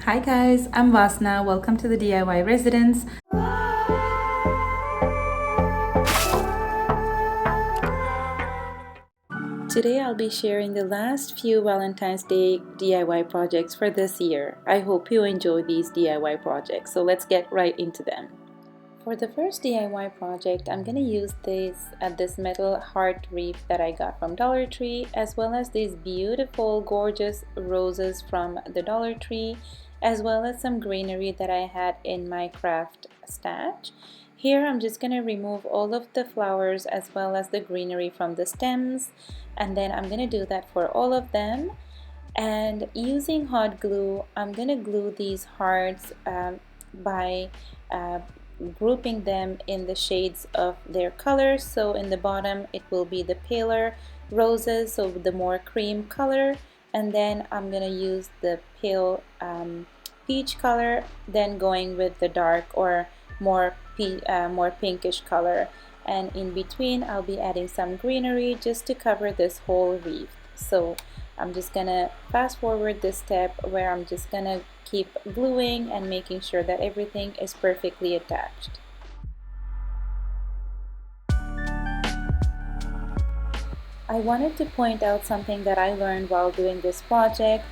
Hi guys, I'm Vasna. Welcome to the DIY Residence. Today I'll be sharing the last few Valentine's Day DIY projects for this year. I hope you enjoy these DIY projects, so let's get right into them. For the first DIY project, I'm going to use this metal heart wreath that I got from Dollar Tree, as well as these beautiful gorgeous roses from the Dollar Tree, as well as some greenery that I had in my craft stash. Here I'm just going to remove all of the flowers as well as the greenery from the stems, and then I'm going to do that for all of them. And using hot glue, I'm going to glue these hearts by grouping them in the shades of their colors. So in the bottom it will be the paler roses, so the more cream color, and then I'm gonna use the pale peach color, then going with the dark or more pinkish color, and in between I'll be adding some greenery just to cover this whole wreath. So I'm just gonna fast forward this step where I'm just gonna keep gluing and making sure that everything is perfectly attached. I wanted to point out something that I learned while doing this project.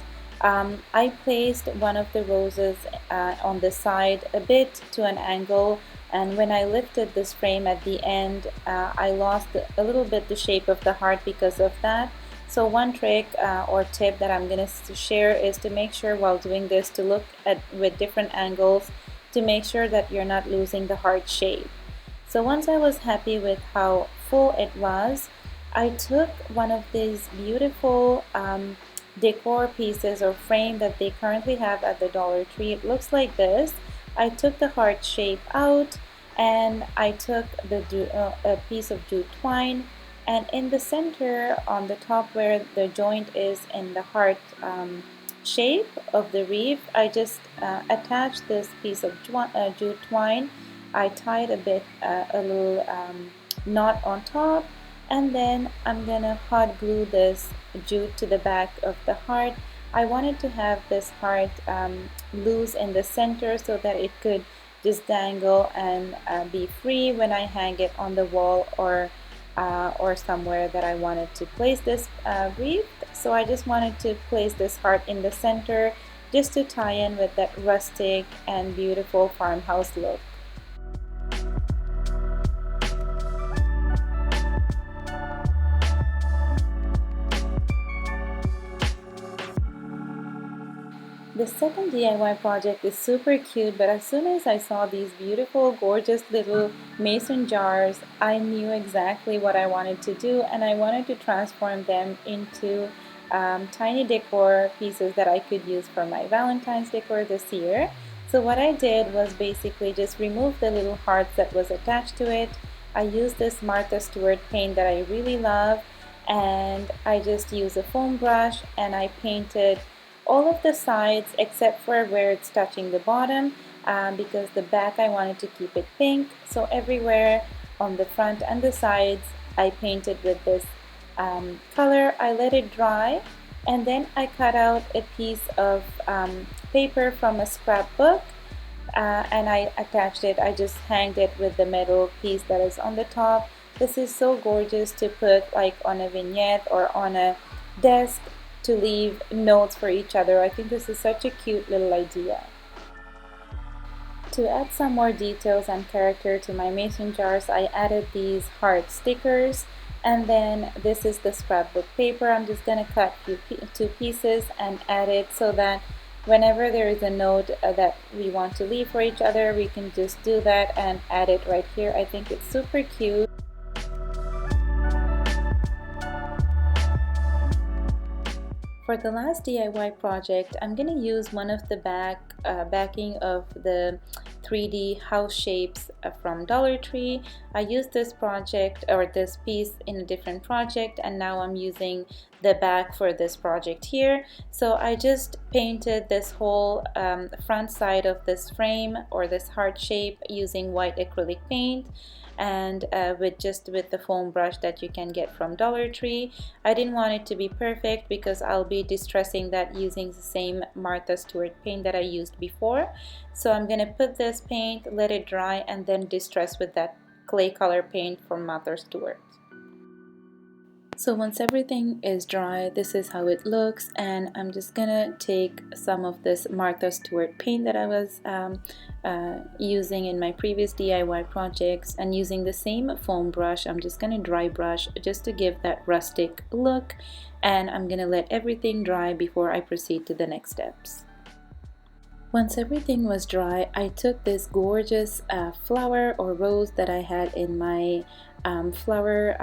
I placed one of the roses on the side a bit to an angle, and when I lifted this frame at the end, I lost a little bit the shape of the heart because of that. So one trick or tip that I'm going to share is to make sure while doing this to look at with different angles to make sure that you're not losing the heart shape. So once I was happy with how full it was, I took one of these beautiful decor pieces or frame that they currently have at the Dollar Tree. It looks like this. I took the heart shape out and I took a piece of jute twine, and in the center on the top where the joint is in the heart shape of the wreath, I just attached this piece of jute twine. I tied a little knot on top, and then I'm gonna hot glue this jute to the back of the heart. I wanted to have this heart loose in the center so that it could just dangle and be free when I hang it on the wall or somewhere that I wanted to place this wreath. So I just wanted to place this heart in the center just to tie in with that rustic and beautiful farmhouse look. The second DIY project is super cute, but as soon as I saw these beautiful, gorgeous little mason jars, I knew exactly what I wanted to do, and I wanted to transform them into tiny decor pieces that I could use for my Valentine's decor this year. So what I did was basically just remove the little hearts that was attached to it. I used this Martha Stewart paint that I really love, and I just used a foam brush and I painted all of the sides except for where it's touching the bottom, because the back I wanted to keep it pink. So everywhere on the front and the sides I painted with this color. I let it dry, and then I cut out a piece of paper from a scrapbook, and I attached it. I just hanged it with the metal piece that is on the top. This is so gorgeous to put like on a vignette or on a desk to leave notes for each other. I think this is such a cute little idea. To add some more details and character to my mason jars, I added these heart stickers, and then this is the scrapbook paper. I'm just going to cut two pieces and add it so that whenever there is a note that we want to leave for each other, we can just do that and add it right here. I think it's super cute. For the last DIY project, I'm going to use one of the backing of the 3D house shapes from Dollar Tree. I used this project or this piece in a different project, and now I'm using the back for this project here. So I just painted this whole front side of this frame or this heart shape using white acrylic paint, and with the foam brush that you can get from Dollar Tree. I didn't want it to be perfect because I'll be distressing that using the same Martha Stewart paint that I used before. So I'm gonna put this paint, let it dry, and then distress with that clay color paint from Martha Stewart. So once everything is dry, this is how it looks, and I'm just gonna take some of this Martha Stewart paint that I was using in my previous DIY projects, and using the same foam brush, I'm just gonna dry brush just to give that rustic look, and I'm gonna let everything dry before I proceed to the next steps. Once everything was dry, I took this gorgeous flower or rose that I had in my flower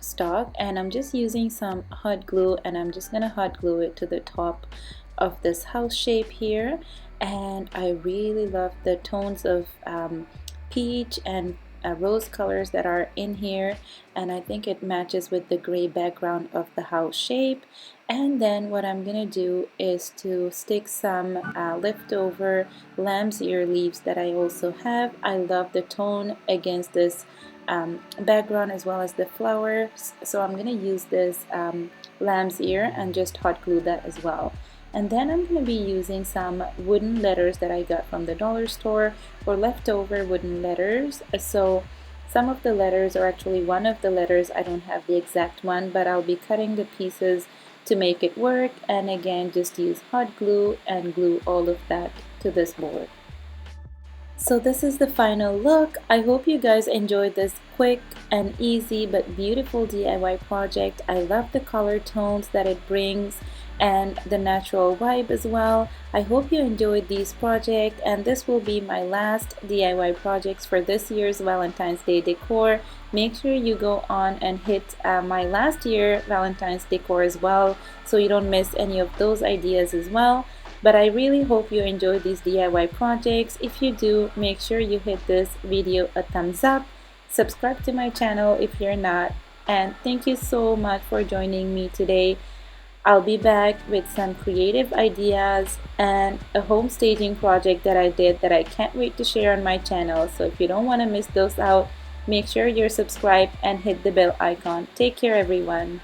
stock, and I'm just using some hot glue, and I'm just gonna hot glue it to the top of this house shape here. And I really love the tones of peach and rose colors that are in here, and I think it matches with the gray background of the house shape. And then what I'm gonna do is to stick some leftover lamb's ear leaves that I also have. I love the tone against this background as well as the flowers, so I'm gonna use this lamb's ear and just hot glue that as well. And then I'm going to be using some wooden letters that I got from the dollar store, or leftover wooden letters. So some of the letters, or actually one of the letters, I don't have the exact one, but I'll be cutting the pieces to make it work, and again just use hot glue and glue all of that to this board. So this is the final look. I hope you guys enjoyed this quick and easy but beautiful DIY project. I love the color tones that it brings and the natural vibe as well. I hope you enjoyed these projects, and this will be my last DIY projects for this year's Valentine's Day decor. Make sure you go on and hit my last year Valentine's decor as well, so you don't miss any of those ideas as well. But I really hope you enjoyed these DIY projects. If you do, make sure you hit this video a thumbs up, subscribe to my channel if you're not, and thank you so much for joining me today. I'll be back with some creative ideas and a home staging project that I did that I can't wait to share on my channel. So if you don't want to miss those out, make sure you're subscribed and hit the bell icon. Take care, everyone.